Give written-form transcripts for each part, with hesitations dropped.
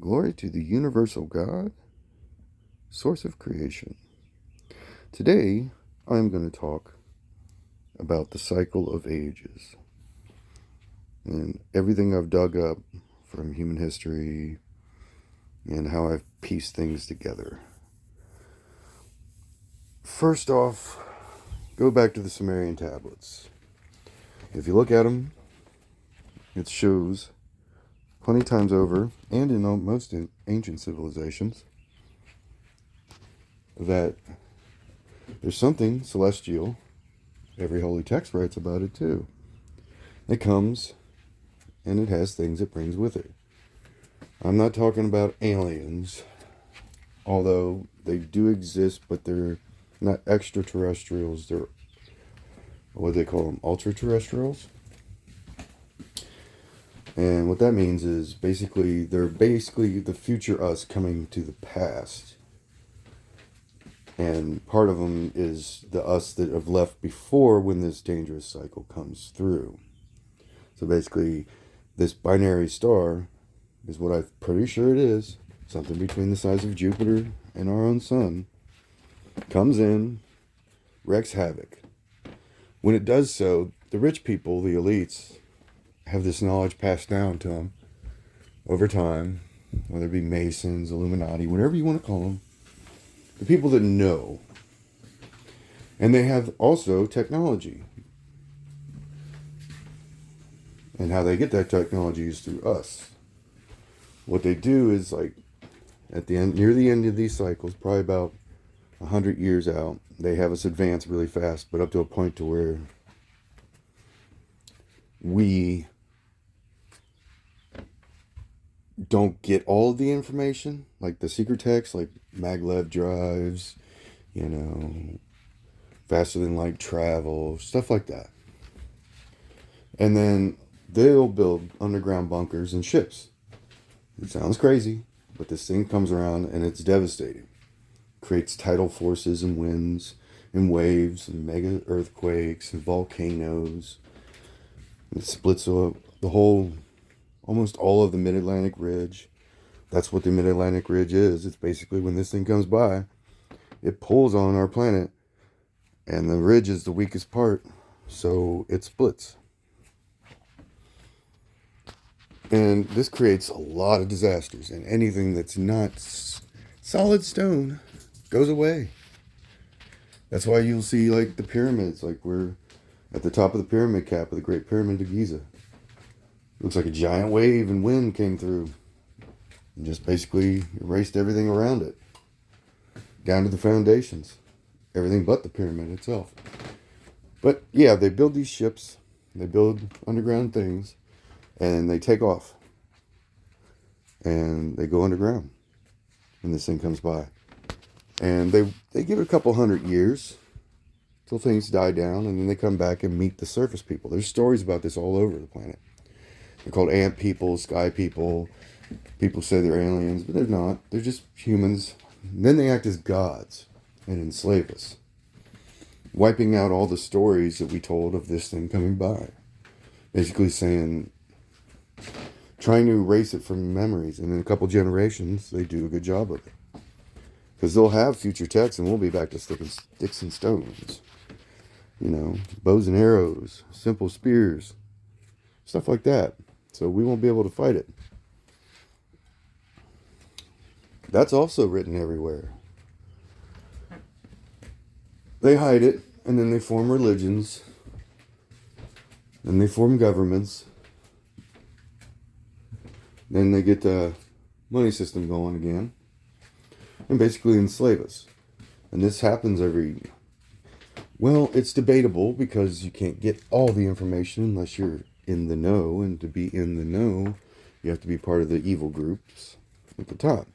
Glory to the universal God, source of creation. Today, I'm going to talk about the cycle of ages and everything I've dug up from human history and how I've pieced things together. First off, go back to the Sumerian tablets. If you look at them, it shows plenty times over, and in most ancient civilizations, that there's something celestial. Every holy text writes about it too. It comes and it has things it brings with it. I'm not talking about aliens, although they do exist, but they're not extraterrestrials. They're, what do they call them, ultra-terrestrials? And what that means is they're basically the future us coming to the past. And part of them is the us that have left before when this dangerous cycle comes through. So basically, this binary star is what I'm pretty sure it is. Something between the size of Jupiter and our own sun. Comes in, wreaks havoc. When it does so, the rich people, the elites, have this knowledge passed down to them over time, whether it be Masons, Illuminati, whatever you want to call them. The people that know. And they have also technology. And how they get that technology is through us. What they do is, like, at the end, near the end of these cycles, probably about 100 years out, they have us advance really fast, but up to a point to where we don't get all of the information, like the secret text, like maglev drives, faster than light travel, stuff like that. And then they'll build underground bunkers and ships. It sounds crazy, but this thing comes around and it's devastating. Creates tidal forces and winds and waves and mega earthquakes and volcanoes. It splits up almost all of the Mid-Atlantic Ridge. That's what the Mid-Atlantic Ridge is. It's basically when this thing comes by, it pulls on our planet, and the ridge is the weakest part, so it splits. And this creates a lot of disasters, and anything that's not solid stone goes away. That's why you'll see, like, the pyramids, like we're at the top of the pyramid cap of the Great Pyramid of Giza. It looks like a giant wave and wind came through and just basically erased everything around it, down to the foundations, everything but the pyramid itself. But yeah, they build these ships, they build underground things, and they take off, and they go underground when this thing comes by. And they give it a couple 100 years till things die down, and then they come back and meet the surface people. There's stories about this all over the planet. They're called ant people, sky people. People say they're aliens, but they're not. They're just humans. And then they act as gods and enslave us, wiping out all the stories that we told of this thing coming by. Basically trying to erase it from memories. And in a couple generations, they do a good job of it. Because they'll have future texts, and we'll be back to sticks and stones. Bows and arrows, simple spears, stuff like that. So we won't be able to fight it. That's also written everywhere. They hide it, and then they form religions, and they form governments. Then they get the money system going again, and basically enslave us. And this happens it's debatable, because you can't get all the information unless you're in the know, and to be in the know, you have to be part of the evil groups at the top.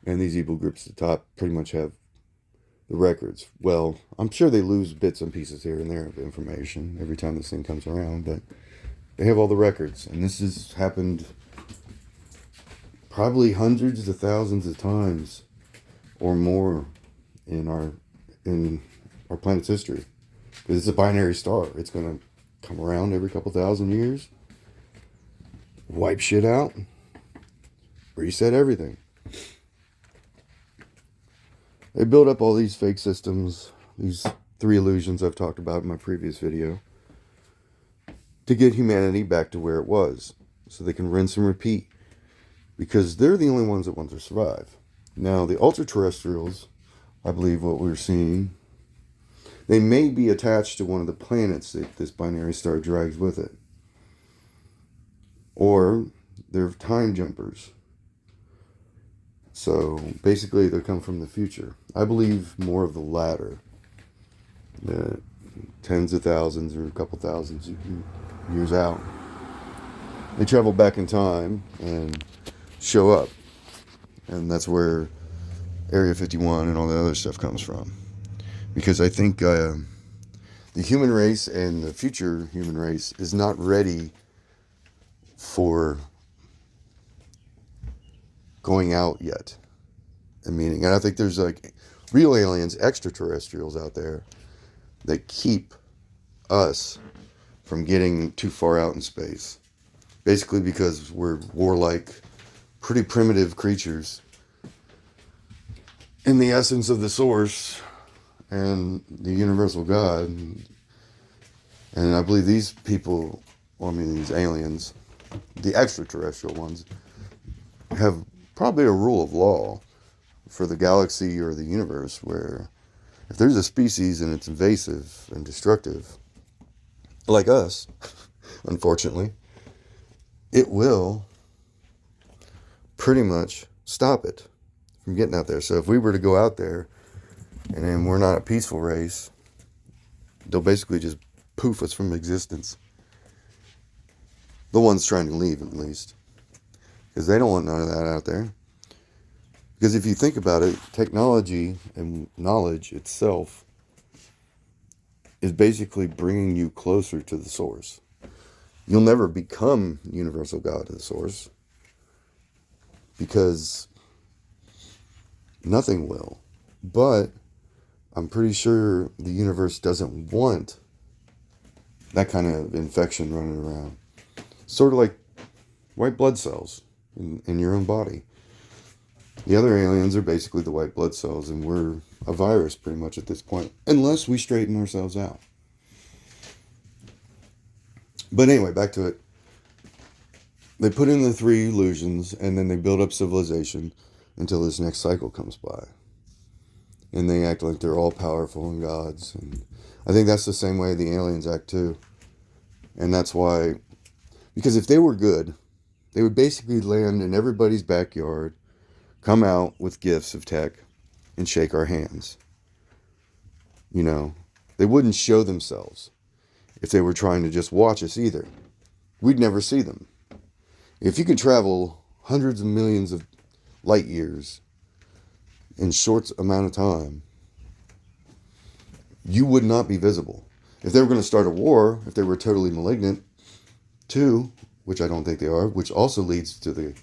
And these evil groups at the top pretty much have the records. Well, I'm sure they lose bits and pieces here and there of information every time this thing comes around, but they have all the records. And this has happened probably hundreds of thousands of times or more in our planet's history. Because it's a binary star. It's going to come around every couple thousand years, wipe shit out, reset everything. They build up all these fake systems, these 3 illusions I've talked about in my previous video, to get humanity back to where it was, so they can rinse and repeat, because they're the only ones that want to survive. Now, the ultra-terrestrials, I believe what we're seeing, they may be attached to one of the planets that this binary star drags with it. Or they're time jumpers. So basically they come from the future. I believe more of the latter. The tens of thousands or a couple thousands years out. They travel back in time and show up. And that's where Area 51 and all the other stuff comes from. Because I think the human race and the future human race is not ready for going out yet. And I think there's like real aliens, extraterrestrials out there that keep us from getting too far out in space. Basically because we're warlike, pretty primitive creatures in the essence of the source and the universal God. And I believe these people, these aliens, the extraterrestrial ones, have probably a rule of law for the galaxy or the universe where if there's a species and it's invasive and destructive, like us, unfortunately, it will pretty much stop it from getting out there. So if we were to go out there and then we're not a peaceful race, they'll basically just poof us from existence. The ones trying to leave, at least. Because they don't want none of that out there. Because if you think about it, technology and knowledge itself is basically bringing you closer to the source. You'll never become universal God to the source. Because nothing will. But I'm pretty sure the universe doesn't want that kind of infection running around. Sort of like white blood cells in your own body. The other aliens are basically the white blood cells, and we're a virus pretty much at this point, unless we straighten ourselves out. But anyway, back to it. They put in the 3 illusions, and then they build up civilization until this next cycle comes by. And they act like they're all powerful and gods. And I think that's the same way the aliens act too. And that's why, because if they were good, they would basically land in everybody's backyard, come out with gifts of tech, and shake our hands. You know, they wouldn't show themselves if they were trying to just watch us either. We'd never see them. If you can travel hundreds of millions of light years in short amount of time, you would not be visible. If they were going to start a war, if they were totally malignant, too, which I don't think they are, which also leads to the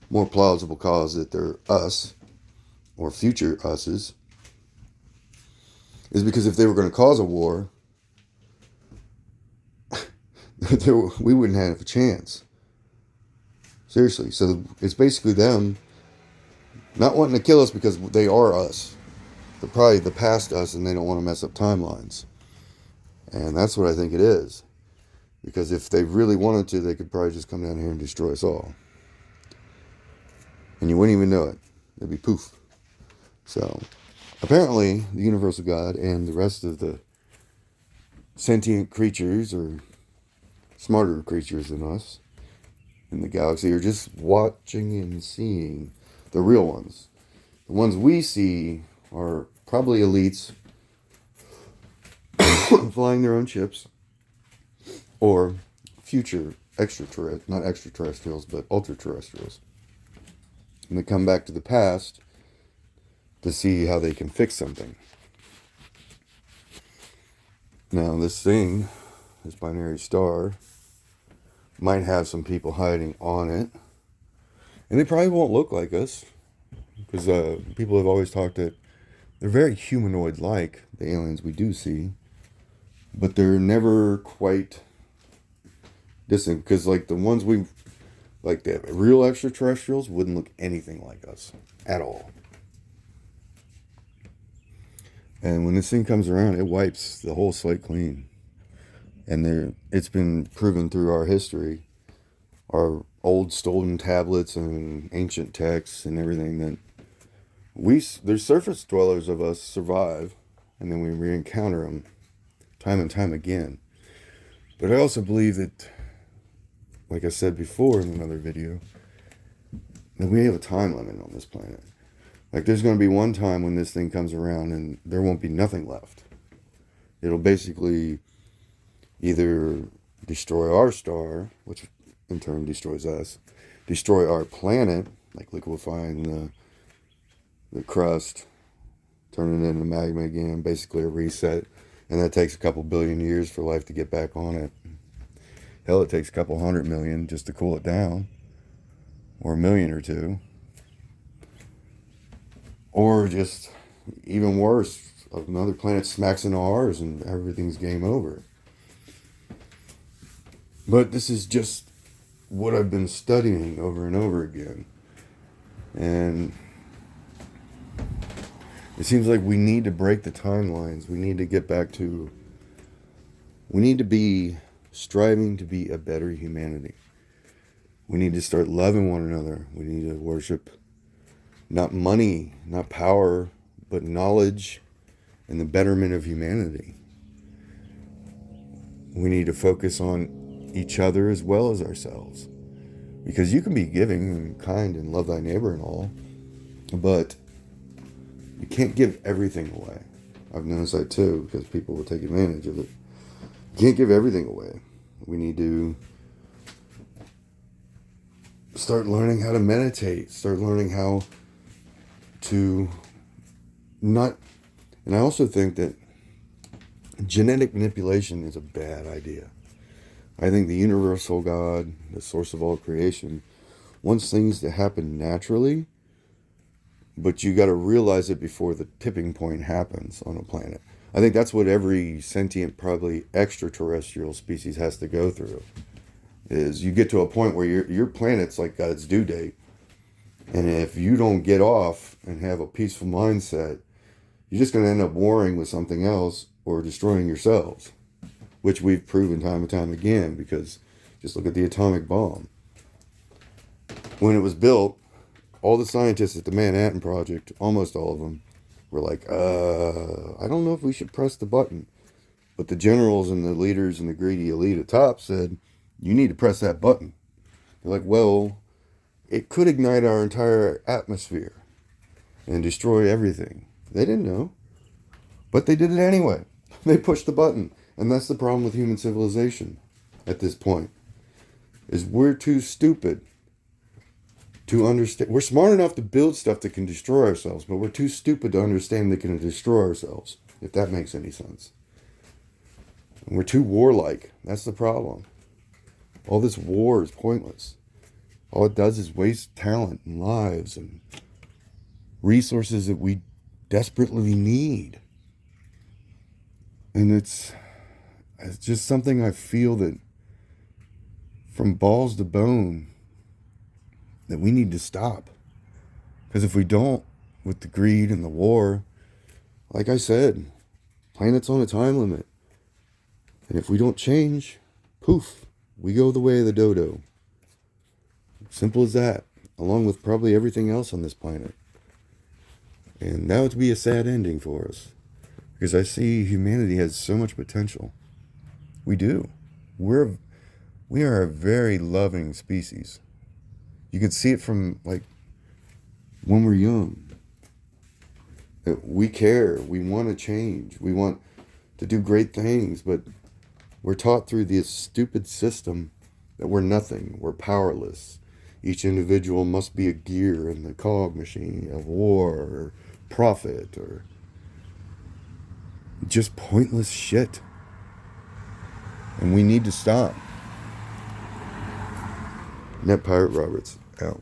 more plausible cause that they're us, or future us's, is because if they were going to cause a war, we wouldn't have a chance. Seriously. So it's basically them not wanting to kill us because they are us. They're probably the past us and they don't want to mess up timelines. And that's what I think it is. Because if they really wanted to, they could probably just come down here and destroy us all. And you wouldn't even know it. It'd be poof. So, apparently, the universal God and the rest of the sentient creatures, or smarter creatures than us, in the galaxy are just watching and seeing the real ones. The ones we see are probably elites flying their own ships, or future not extraterrestrials, but ultra-terrestrials. And they come back to the past to see how they can fix something. Now, this binary star, might have some people hiding on it. And they probably won't look like us. Because people have always talked that they're very humanoid-like, the aliens we do see. But they're never quite distant. Because like the Like the real extraterrestrials wouldn't look anything like us at all. And when this thing comes around, it wipes the whole slate clean. And it's been proven through our history, our old stolen tablets and ancient texts and everything, that there's surface dwellers of us survive, and then we re-encounter them time and time again. But I also believe that, like I said before in another video, that we have a time limit on this planet. Like, there's going to be one time when this thing comes around and there won't be nothing left. It'll basically either destroy our star, which in turn destroys us, destroy our planet, like liquefying the crust, turning it into magma again, basically a reset. And that takes a couple billion years for life to get back on it. Hell, it takes a couple 100 million just to cool it down, or a million or two. Or just even worse, another planet smacks into ours and everything's game over. But this is just what I've been studying over and over again. And it seems like we need to break the timelines. We need to get back to... We need to be striving to be a better humanity. We need to start loving one another. We need to worship not money, not power, but knowledge and the betterment of humanity. We need to focus on each other as well as ourselves. Because you can be giving and kind and love thy neighbor and all, but you can't give everything away. I've noticed that too, because people will take advantage of it. You can't give everything away. We need to start learning how to meditate, start learning how to not... And I also think that genetic manipulation is a bad idea. I think the universal God, the source of all creation, wants things to happen naturally, but you got to realize it before the tipping point happens on a planet. I think that's what every sentient, probably extraterrestrial species has to go through. Is you get to a point where your planet's like got its due date, and if you don't get off and have a peaceful mindset, you're just going to end up warring with something else or destroying yourselves, which we've proven time and time again, because just look at the atomic bomb. When it was built, all the scientists at the Manhattan Project, almost all of them, were like, I don't know if we should press the button. But the generals and the leaders and the greedy elite at top said, you need to press that button. They're like, well, it could ignite our entire atmosphere and destroy everything. They didn't know, but they did it anyway. They pushed the button. And that's the problem with human civilization at this point, is we're too stupid to understand. We're smart enough to build stuff that can destroy ourselves, but we're too stupid to understand that can destroy ourselves, if that makes any sense. And we're too warlike. That's the problem. All this war is pointless. All it does is waste talent and lives and resources that we desperately need. And it's just something I feel that from balls to bone that we need to stop. Because if we don't, with the greed and the war, like I said, planet's on a time limit. And if we don't change, poof, we go the way of the dodo. Simple as that, along with probably everything else on this planet. And that would be a sad ending for us, because I see humanity has so much potential. We do. We are a very loving species. You can see it from, like, when we're young. We care. We want to change. We want to do great things, but we're taught through this stupid system that we're nothing. We're powerless. Each individual must be a gear in the cog machine of war or profit or just pointless shit. And we need to stop. Net Pirate Roberts, out.